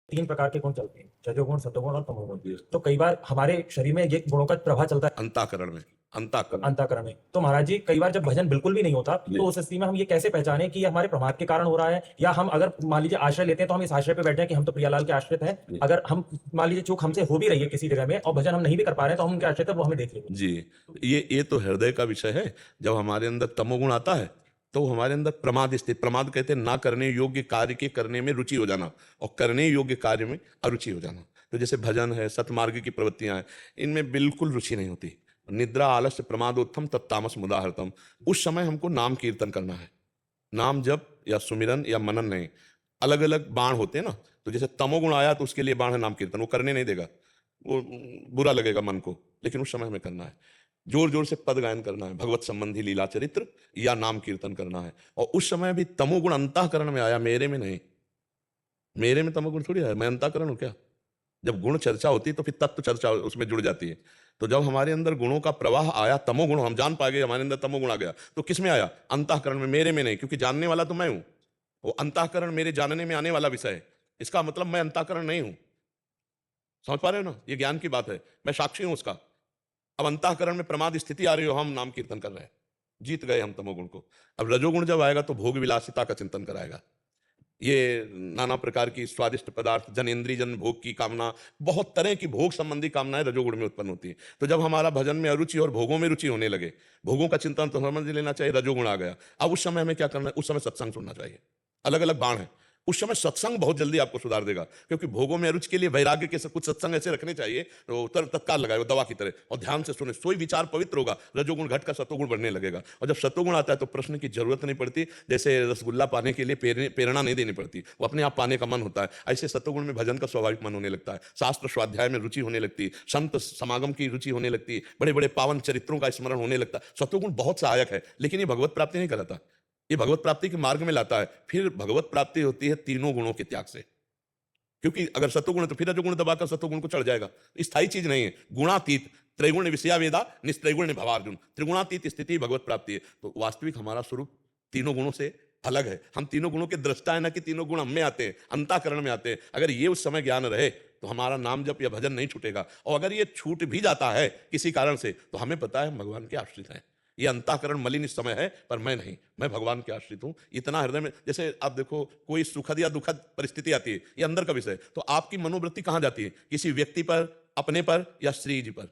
तीन प्रकार के गुण चलते हैं, रजोगुण, सतोगुण और तमोगुण। तो कई बार हमारे शरीर में ये गुणों का प्रभाव चलता है अंतःकरण में, अंतःकरण में। तो महाराज जी, कई बार जब भजन बिल्कुल भी नहीं होता, तो उस स्थिति में हम ये कैसे पहचाने कि ये हमारे प्रमाद के कारण हो रहा है, या हम अगर मान लीजिए आश्रय लेते हैं तो हम इस आश्रय पे बैठे हैं कि हम तो प्रियालाल के आश्रित हैं, अगर हम मान लीजिए चूक हमसे हो भी रही है किसी जगह में और भजन हम नहीं भी कर पा रहे हैं, तो हम उनके आश्रित है, वो हमें देख लेंगे। जी, ये तो हृदय का विषय है। जब हमारे अंदर तमोगुण आता है तो हमारे अंदर प्रमाद स्थित, प्रमाद कहते हैं ना करने योग्य कार्य के करने में रुचि हो जाना और करने योग्य कार्य में अरुचि हो जाना। तो जैसे भजन है, सतमार्ग की प्रवृत्तियां हैं, इनमें बिल्कुल रुचि नहीं होती। निद्रा आलस्य प्रमादोत्थम तत्तामस मुदाहृतम। उस समय हमको नाम कीर्तन करना है, नाम जप या सुमिरन या मनन नहीं। अलग अलग बाण होते हैं ना, तो जैसे तमोगुण आया तो उसके लिए बाण है नाम कीर्तन, वो करने नहीं देगा, वो बुरा लगेगा मन को, लेकिन उस समय हमें करना है। जोर जोर से पद गायन करना है, भगवत संबंधी लीला चरित्र या नाम कीर्तन करना है। और उस समय भी तमोगुण अंतःकरण में आया, मेरे में नहीं। मेरे में तमोगुण थोड़ी आया, मैं अंतःकरण हूं क्या? जब गुण चर्चा होती है तो फिर तत्व चर्चा उसमें जुड़ जाती है। तो जब हमारे अंदर गुणों का प्रवाह आया, तमोगुण हम जान पा गए हमारे अंदर तमोगुण आ गया, तो किस में आया? अंतःकरण में, मेरे में नहीं, क्योंकि जानने वाला तो मैं हूं। वो अंतःकरण मेरे जानने में आने वाला विषय है, इसका मतलब मैं अंतःकरण नहीं हूं। समझ पा रहे हो ना? ये ज्ञान की बात है, मैं साक्षी हूं उसका। अब अंतःकरण में प्रमाद स्थिति आ रही हो, हम नाम कीर्तन कर रहे हैं, जीत गए हम तमोगुण को। अब रजोगुण जब आएगा तो भोग विलासिता का चिंतन कराएगा। ये नाना प्रकार की स्वादिष्ट पदार्थ, जनेन्द्रिय जन भोग की कामना, बहुत तरह की भोग संबंधी कामनाएं रजोगुण में उत्पन्न होती है। तो जब हमारा भजन में अरुचि और भोगों में रुचि होने लगे, भोगों का चिंतन तो समझ लेना चाहिए, रजोगुण आ गया। अब उस समय हमें क्या करना है? उस समय सत्संग सुनना चाहिए। अलग अलग बाण है, उस समय सत्संग बहुत जल्दी आपको सुधार देगा, क्योंकि भोगों में अरुचि के लिए वैराग्य के कुछ सत्संग ऐसे रखने चाहिए तो तत्काल लगाए, वो दवा की तरह, और ध्यान से सुने, सोई विचार पवित्र होगा, रजोगुण घट का सतोगुण बढ़ने लगेगा। और जब सतोगुण आता है तो प्रश्न की जरूरत नहीं पड़ती, जैसे रसगुल्ला पाने के लिए प्रेरणा नहीं देनी पड़ती, वो अपने आप पाने का मन होता है। ऐसे सतोगुण में भजन का स्वाभाविक मन होने लगता है, शास्त्र स्वाध्याय में रुचि होने लगती, संत समागम की रुचि होने लगती, बड़े बड़े पावन चरित्रों का स्मरण होने लगता। सतोगुण बहुत सहायक है, लेकिन ये भगवत प्राप्ति नहीं कराता, ये भगवत प्राप्ति के मार्ग में लाता है। फिर भगवत प्राप्ति होती है तीनों गुणों के त्याग से, क्योंकि अगर सतोगुण है तो फिर रजोगुण दबाकर सतोगुण को चढ़ जाएगा। स्थायी चीज नहीं है, गुणातीत, त्रैगुण विषया वेदा निस्त्रैगुण भवार्जुन, त्रिगुणातीत स्थिति भगवत प्राप्ति है। तो वास्तविक हमारा स्वरूप तीनों गुणों से अलग है। हम तीनों गुणों के दृष्टा है ना, कि तीनों गुण हम में आते हैं, अंतःकरण में आते हैं। अगर ये उस समय ज्ञान रहे तो हमारा नाम जप या भजन नहीं छूटेगा। और अगर ये छूट भी जाता है किसी कारण से, तो हमें पता है हम भगवान के आश्रित हैं। ये अंतःकरण मलिन इस समय है, पर मैं नहीं, मैं भगवान के आश्रित हूं। इतना हृदय में, जैसे आप देखो कोई सुखद या दुखद परिस्थिति आती है, ये अंदर का विषय है, तो आपकी मनोवृत्ति कहां जाती है? किसी व्यक्ति पर, अपने पर, या श्री जी पर।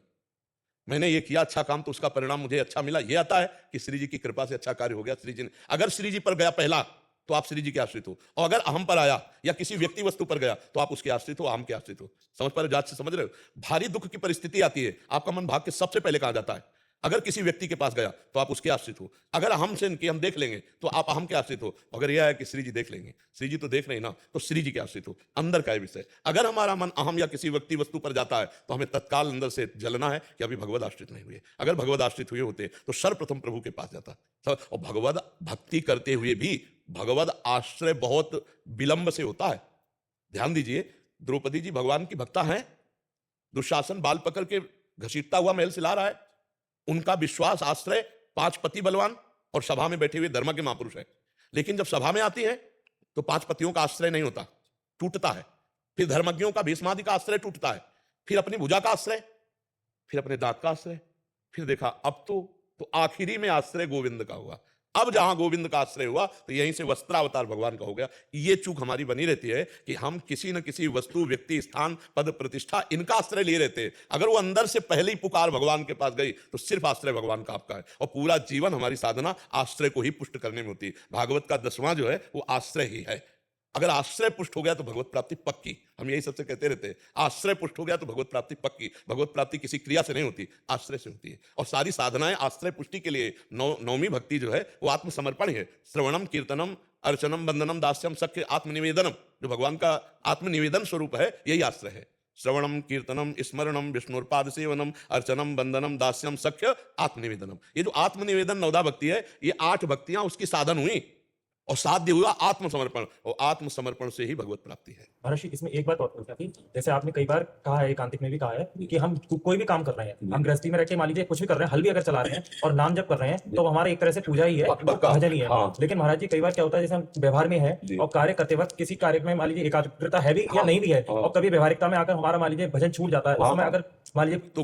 मैंने ये किया अच्छा काम तो उसका परिणाम मुझे अच्छा मिला, ये आता है कि श्री जी की कृपा से अच्छा कार्य हो गया, श्री जी ने। अगर श्री जी पर गया पहला, तो आप श्री जी के आश्रित हो। और अगर अहम पर आया या किसी व्यक्ति वस्तु पर गया, तो आप उसके आश्रित हो, अहम के आश्रित हो। समझ पा रहे हो? जात से समझ रहे हो? भारी दुख की परिस्थिति आती है, आपका मन भाग के सबसे पहले कहां जाता है? अगर किसी व्यक्ति के पास गया तो आप उसके आश्रित हो। अगर अहम से कि हम देख लेंगे तो आप अहम के आश्रित हो। अगर यह है कि श्री जी देख लेंगे, श्री जी तो देख रहे ना, तो श्री जी के आश्रित हो। अंदर का विषय। अगर हमारा मन अहम या किसी व्यक्ति वस्तु पर जाता है, तो हमें तत्काल अंदर से जलना है कि अभी भगवत आश्रित नहीं हुए। अगर भगवत आश्रित हुए होते तो सर्वप्रथम प्रभु के पास जाता। और भगवत भक्ति करते हुए भी भगवत आश्रय बहुत विलंब से होता है। ध्यान दीजिए, द्रौपदी जी भगवान की भक्ता हैं, दुशासन बाल पकड़ के घसीटता हुआ महल से ला रहा है, उनका विश्वास आश्रय 5 पति बलवान और सभा में बैठे हुए धर्म के महापुरुष है। लेकिन जब सभा में आती है तो 5 पतियों का आश्रय नहीं होता, टूटता है। फिर धर्मज्ञों का, भीष्मादि का आश्रय टूटता है, फिर अपनी भुजा का आश्रय, फिर अपने दांत का आश्रय, फिर देखा अब तो आखिरी में आश्रय गोविंद का हुआ। अब जहां गोविंद का आश्रय हुआ तो यहीं से वस्त्रावतार भगवान का हो गया। ये चूक हमारी बनी रहती है कि हम किसी न किसी वस्तु, व्यक्ति, स्थान, पद, प्रतिष्ठा, इनका आश्रय लिए रहते हैं। अगर वो अंदर से पहले ही पुकार भगवान के पास गई तो सिर्फ आश्रय भगवान का आपका है। और पूरा जीवन हमारी साधना आश्रय को ही पुष्ट करने में होती है। भागवत का 10वां जो है वो आश्रय ही है। अगर आश्रय पुष्ट हो गया तो भगवत प्राप्ति पक्की। हम यही सबसे कहते रहते हैं, आश्रय पुष्ट हो गया तो भगवत प्राप्ति पक्की। भगवत प्राप्ति किसी क्रिया से नहीं होती, आश्रय से होती है। और सारी साधनाएं आश्रय पुष्टि के लिए। नौवीं भक्ति जो है वो आत्मसमर्पण है। श्रवणम, कीर्तनम, अर्चनम, बंदनम, दास्यम, सख्य, आत्मनिवेदनम, जो भगवान का आत्मनिवेदन स्वरूप है, यही आश्रय है। श्रवणम, कीर्तनम, स्मरणम, विष्णुपाद सेवनम, अर्चनम, बंदनम, दास्यम, सख्य, आत्मनिवेदनम। ये जो आत्मनिवेदन 9दा भक्ति है, ये 8 भक्तियां उसकी साधन हुई। और साध्य हुआ आत्मसमर्पण, और आत्मसमर्पण से ही भगवत प्राप्ति है। महर्षि इसमें एक बात और पूछना थी, जैसे आपने कई बार कहा है, एकांतिक में भी कहा है कि हम कोई भी काम कर रहे हैं, हम गृहस्थी में रह के मान लीजिए कुछ भी कर रहे हैं, हल भी अगर चला रहे हैं और नाम जप कर रहे हैं, तो हमारे एक तरह से पूजा ही है, वो पक्का। भजन ही है। हाँ। लेकिन महाराज जी कई बार क्या होता है, जैसे हम व्यवहार में है जी। और कार्य करते वक्त किसी कार्य में मान लीजिए एकाग्रता है भी या नहीं भी है, और कभी व्यवहारिकता में आकर हमारा मान लीजिए भजन छूट जाता है, उस समय अगर मान लीजिए तो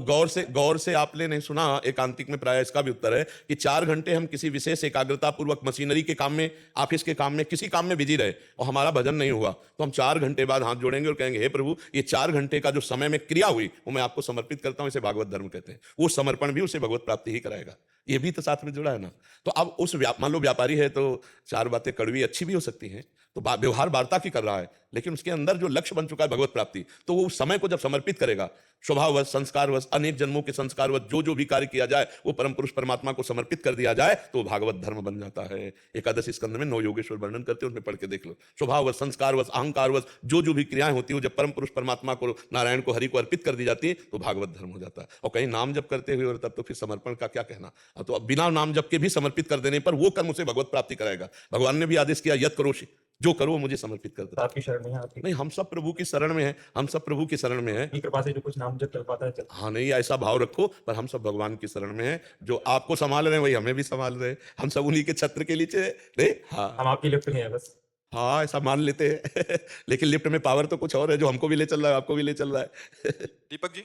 गौर से आपने नहीं सुना, एकांतिक में प्राय इसका भी उत्तर है कि 4 घंटे हम किसी विशेष एकाग्रता पूर्वक मशीनरी के काम में, ऑफिस के काम में, किसी काम में बिजी रहे और हमारा भजन नहीं हुआ, तो हम 4 घंटे बाद हाथ जोड़ेंगे और कहेंगे हे प्रभु, ये 4 घंटे का जो समय में क्रिया हुई वो मैं आपको समर्पित करता हूं, इसे भागवत धर्म कहते हैं। वो समर्पण भी उसे भगवत प्राप्ति ही कराएगा। ये भी तो साथ में जुड़ा है ना। तो अब उस मान लो व्यापारी है तो 4 बातें कड़वी अच्छी भी हो सकती हैं, तो व्यवहार वार्ता की कर रहा है, लेकिन उसके अंदर जो लक्ष्य बन चुका है भगवत प्राप्ति, तो वो उस समय को जब समर्पित करेगा, स्वभाववश, संस्कारवश, अनेक जन्मों के संस्कारवश जो भी कार्य किया जाए वो परम पुरुष परमात्मा को समर्पित कर दिया जाए, तो भागवत धर्म बन जाता है। एकादश स्कंद में 9 योगेश्वर वर्णन करते हैं, उसमें पढ़ के देख लो। स्वभाववश, संस्कारवश, अहंकारवश जो भी क्रियाएं होती है, जब परम पुरुष परमात्मा को, नारायण को, हरि को अर्पित कर दी जाती है, तो भागवत धर्म हो जाता है। और कहीं नाम जप करते हुए और तब तो फिर समर्पण का क्या कहना। तो अब बिना नाम जप के भी समर्पित कर देने पर वो कर्म उसे भगवत प्राप्ति कराएगा। भगवान ने भी आदेश किया, यत करो, जो करो मुझे समर्पित कर दो। आपकी शरण में है, आपकी नहीं, हम सब प्रभु की शरण में हैं, हम सब प्रभु की शरण में हैं। कृपा से जो कुछ नाम जप चल पाता है चल। हाँ, नहीं ऐसा भाव रखो, पर हम सब भगवान की शरण में हैं। जो आपको संभाल रहे हैं वही हमें भी संभाल रहे हैं, हम सब उन्हीं के छत्र के नीचे नहीं। हाँ, हम आपकी लिफ्ट में है बस। हाँ, ऐसा मान लेते हैं लेकिन लिफ्ट में पावर तो कुछ और है, जो हमको भी ले चल रहा है, आपको भी ले चल रहा है दीपक जी